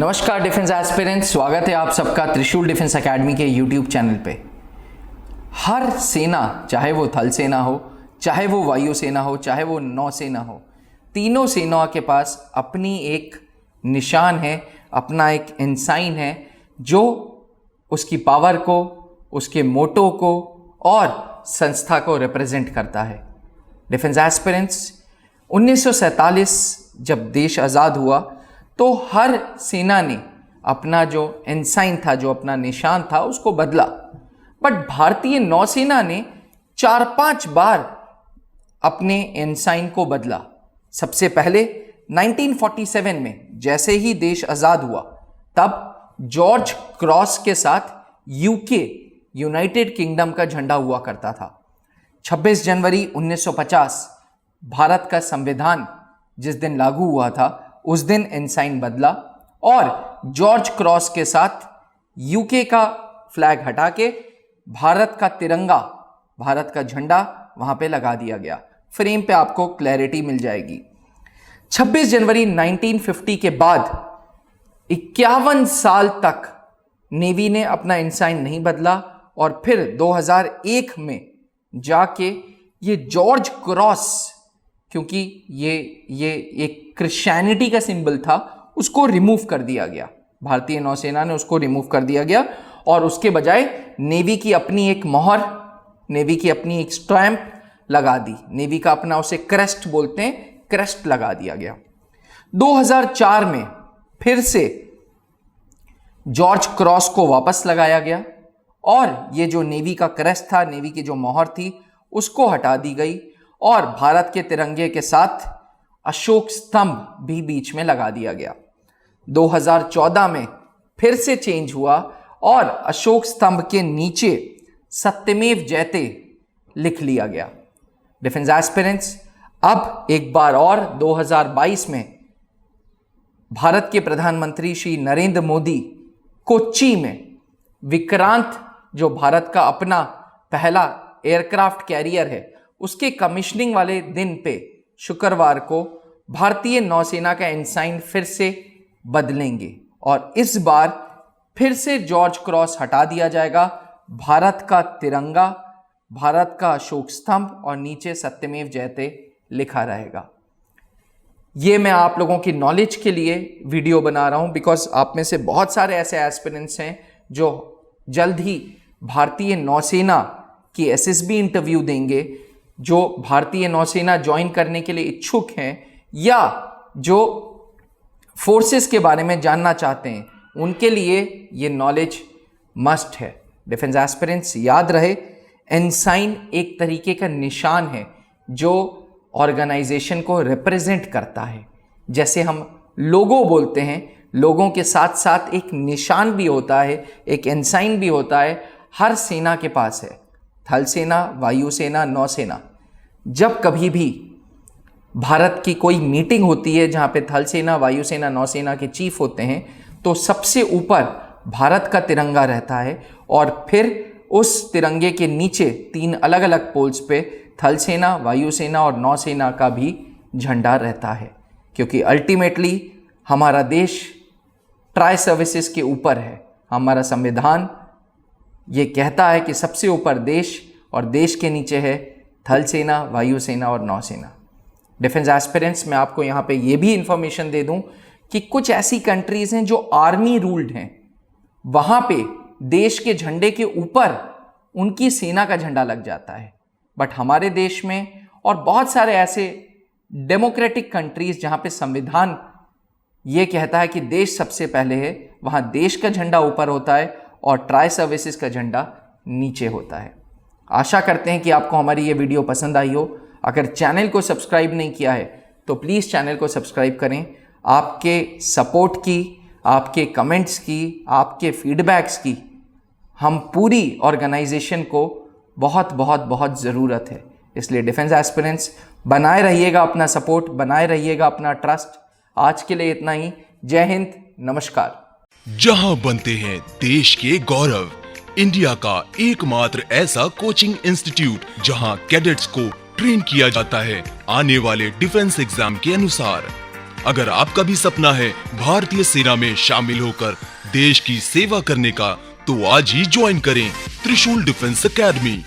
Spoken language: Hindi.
नमस्कार डिफेंस एस्पिरेंट्स, स्वागत है आप सबका त्रिशूल डिफेंस एकेडमी के यूट्यूब चैनल पे। हर सेना, चाहे वो थल सेना हो, चाहे वो वायु सेना हो, चाहे वो नौसेना हो, तीनों सेनाओं के पास अपनी एक निशान है, अपना एक इंसाइन है जो उसकी पावर को, उसके मोटो को और संस्था को रिप्रेजेंट करता है। डिफेंस एस्पिरेंट्स, 1947 जब देश आज़ाद हुआ तो हर सेना ने अपना जो इंसाइन था, जो अपना निशान था, उसको बदला। बट भारतीय नौसेना ने 4-5 बार अपने इंसाइन को बदला। सबसे पहले 1947 में जैसे ही देश आज़ाद हुआ, तब जॉर्ज क्रॉस के साथ यूके, यूनाइटेड किंगडम का झंडा हुआ करता था। 26 जनवरी 1950 भारत का संविधान जिस दिन लागू हुआ था, उस दिन इंसाइन बदला और जॉर्ज क्रॉस के साथ यूके का फ्लैग हटा के भारत का तिरंगा, भारत का झंडा वहां पे लगा दिया गया। फ्रेम पे आपको क्लैरिटी मिल जाएगी। 26 जनवरी 1950 के बाद 51 साल तक नेवी ने अपना इंसाइन नहीं बदला और फिर 2001 में जाके ये जॉर्ज क्रॉस, क्योंकि ये एक क्रिश्चियनिटी का सिंबल था, उसको रिमूव कर दिया गया। भारतीय नौसेना ने उसको रिमूव कर दिया गया और उसके बजाय नेवी की अपनी एक मोहर, नेवी की अपनी एक स्टैंप लगा दी। नेवी का अपना, उसे क्रेस्ट बोलते हैं, क्रेस्ट लगा दिया गया। 2004 में फिर से जॉर्ज क्रॉस को वापस लगाया गया और ये जो नेवी का क्रेस्ट था, नेवी की जो मोहर थी, उसको हटा दी गई और भारत के तिरंगे के साथ अशोक स्तंभ भी बीच में लगा दिया गया। 2014 में फिर से चेंज हुआ और अशोक स्तंभ के नीचे सत्यमेव जयते लिख लिया गया। डिफेंस एस्पिरेंट्स, अब एक बार और 2022 में भारत के प्रधानमंत्री श्री नरेंद्र मोदी कोच्चि में विक्रांत, जो भारत का अपना पहला एयरक्राफ्ट कैरियर है, उसके कमिश्निंग वाले दिन पे शुक्रवार को भारतीय नौसेना का इंसाइन फिर से बदलेंगे और इस बार फिर से जॉर्ज क्रॉस हटा दिया जाएगा। भारत का तिरंगा, भारत का अशोक स्तंभ और नीचे सत्यमेव जयते लिखा रहेगा। ये मैं आप लोगों की नॉलेज के लिए वीडियो बना रहा हूं, बिकॉज आप में से बहुत सारे ऐसे एस्पिरेंट्स हैं जो जल्द ही भारतीय नौसेना की एसएसबी इंटरव्यू देंगे, जो भारतीय नौसेना ज्वाइन करने के लिए इच्छुक हैं या जो फोर्सेस के बारे में जानना चाहते हैं, उनके लिए ये नॉलेज मस्ट है। डिफेंस एस्पिरेंट्स, याद रहे, इंसाइन एक तरीके का निशान है जो ऑर्गेनाइजेशन को रिप्रेजेंट करता है। जैसे हम लोगो बोलते हैं, लोगों के साथ साथ एक निशान भी होता है, एक इंसाइन भी होता है, हर सेना के पास है। थल सेना, वायुसेना, नौसेना। जब कभी भी भारत की कोई मीटिंग होती है जहां पे थल सेना, वायुसेना, नौसेना के चीफ होते हैं, तो सबसे ऊपर भारत का तिरंगा रहता है और फिर उस तिरंगे के नीचे 3 अलग अलग पोल्स पे थल सेना, वायुसेना और नौसेना का भी झंडा रहता है, क्योंकि अल्टीमेटली हमारा देश ट्राई सर्विसेज के ऊपर है। हमारा संविधान ये कहता है कि सबसे ऊपर देश और देश के नीचे है थल सेना, वायुसेना और नौसेना। डिफेंस एस्पिरेंट्स, मैं आपको यहाँ पे ये भी इंफॉर्मेशन दे दूं कि कुछ ऐसी कंट्रीज हैं जो आर्मी रूल्ड हैं, वहाँ पे देश के झंडे के ऊपर उनकी सेना का झंडा लग जाता है। बट हमारे देश में और बहुत सारे ऐसे डेमोक्रेटिक कंट्रीज जहाँ पे संविधान ये कहता है कि देश सबसे पहले है, वहाँ देश का झंडा ऊपर होता है और ट्राई सर्विसेज का झंडा नीचे होता है। आशा करते हैं कि आपको हमारी ये वीडियो पसंद आई हो। अगर चैनल को सब्सक्राइब नहीं किया है तो प्लीज़ चैनल को सब्सक्राइब करें। आपके सपोर्ट की, आपके कमेंट्स की, आपके फीडबैक्स की हम पूरी ऑर्गेनाइजेशन को बहुत बहुत बहुत ज़रूरत है। इसलिए डिफेंस एस्पिरेंट्स, बनाए रहिएगा अपना सपोर्ट, बनाए रहिएगा अपना ट्रस्ट। आज के लिए इतना ही। जय हिंद, नमस्कार। जहां बनते हैं देश के गौरव, इंडिया का एकमात्र ऐसा कोचिंग इंस्टीट्यूट जहां कैडेट्स को ट्रेन किया जाता है आने वाले डिफेंस एग्जाम के अनुसार। अगर आपका भी सपना है भारतीय सेना में शामिल होकर देश की सेवा करने का, तो आज ही ज्वाइन करें त्रिशूल डिफेंस एकेडमी।